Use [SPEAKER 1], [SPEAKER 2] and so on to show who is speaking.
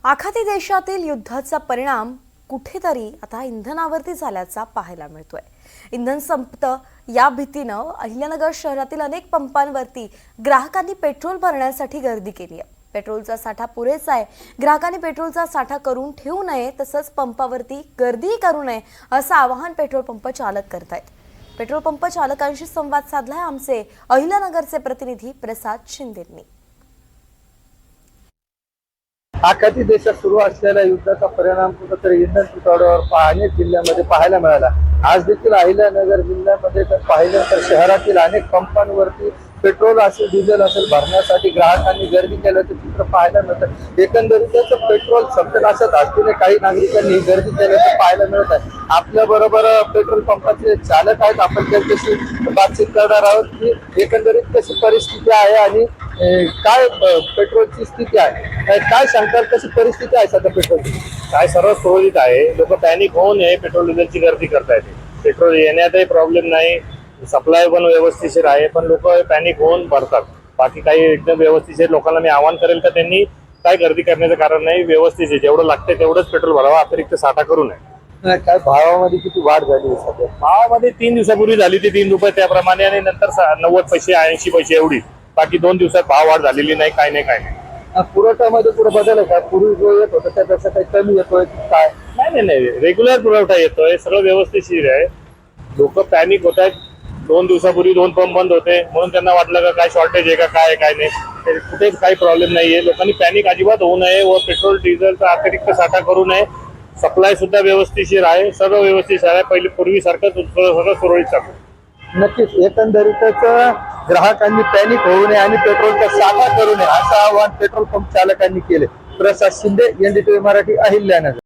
[SPEAKER 1] आखाती देशातील युद्धाचा परिणाम कुठेतरी आता इंधनावरती झाल्याचा पाहायला मिळतोय। इंधन संपतं या भीतीनं अहिल्यानगर शहरातील अनेक पंपांवरती ग्राहकांनी पेट्रोल भरण्यासाठी गर्दी केली आहे। पेट्रोलचा साठा पुरेसा आहे, ग्राहकांनी पेट्रोलचा साठा करून ठेवू नये, तसंच पंपावरती गर्दी करू नये असं आवाहन पेट्रोल पंप चालक करतायत। पेट्रोल पंप चालकांशी संवाद साधलाय आमचे अहिल्यानगरचे प्रतिनिधी प्रसाद शिंदेंनी।
[SPEAKER 2] आखाती देशात सुरू असलेल्या युद्धाचा परिणाम कुठेतरी इंधन तुटवड्यावर अनेक जिल्ह्यांमध्ये पाहायला मिळाला। आज देखील अहिल्यानगर जिल्ह्यामध्ये पाहिलं तर शहरातील अनेक पंपांवरती पेट्रोल असेल डिझेल असेल भरण्यासाठी ग्राहकांनी गर्दी केल्याचं चित्र पाहायला मिळतं। एकंदरीतच पेट्रोल संपेल अशा धास्तीने काही नागरिकांनी गर्दी केल्याचं पाहायला मिळत आहे। आपल्या बरोबर पेट्रोल पंपाचे चालक आहेत, आपण त्यांच्याशी बातचीत करणार आहोत की एकंदरीत कशी परिस्थिती आहे आणि काय पेट्रोलची स्थिती आहे, काय सांगतात, कशी परिस्थिती आहे सध्या पेट्रोलची?
[SPEAKER 3] काय सर्व सुरळीत आहे। लोक पॅनिक होऊ नये, पेट्रोल डिझेलची गर्दी करतायत। पेट्रोल येण्यातही प्रॉब्लेम नाही, सप्लाय पण व्यवस्थिशीर आहे, पण लोक पॅनिक होऊन भरतात। बाकी काही एकदम व्यवस्थिशीर लोकांना मी आवाहन करेल का त्यांनी काय गर्दी करण्याचं कारण नाही, व्यवस्थित जेवढं लागते तेवढंच पेट्रोल भरावा, अतिरिक्त साठा करू नये।
[SPEAKER 2] काय भावामध्ये किती वाढ झाली सध्या?
[SPEAKER 3] भावामध्ये 3 दिवसापूर्वी झाली ती 3 रुपये त्याप्रमाणे, आणि नंतर 90 पैसे 80 पैसे एवढी। बाकी 2 दिवसात भाव वाढ झालेली नाही, काय नाही।
[SPEAKER 2] पुरवठ्यामध्ये पुढे बदल आहे का? पूर्वी जो येत होता त्यापेक्षा काही कमी येतोय काय?
[SPEAKER 3] नाही, रेग्युलर पुरवठा येतोय, सर्व व्यवस्थिशीर आहे। लोक पॅनिक होत आहेत। 2 दिवसापूर्वी 2 पंप बंद होते, म्हणून त्यांना वाटलं का काय शॉर्टेज आहे का काय नाही, कुठेच काही प्रॉब्लेम नाहीये। लोकांनी पॅनिक अजिबात होऊ नये व पेट्रोल डिझेलचा अतिरिक्त साठा करू नये। सप्लाय सुद्धा व्यवस्थिशीर आहे, सर्व व्यवस्थित आहे, पहिले पूर्वीसारखं सगळं सुरळीत चालू।
[SPEAKER 2] नक्कीच एकंदरीतच ग्राहकांनी पॅनिक होऊ नये आणि पेट्रोलचा साठा करू नये असं आवाहन पेट्रोल पंप चालकांनी केले। प्रसाद शिंदे, NDTV मराठी, अहिल्यानगर।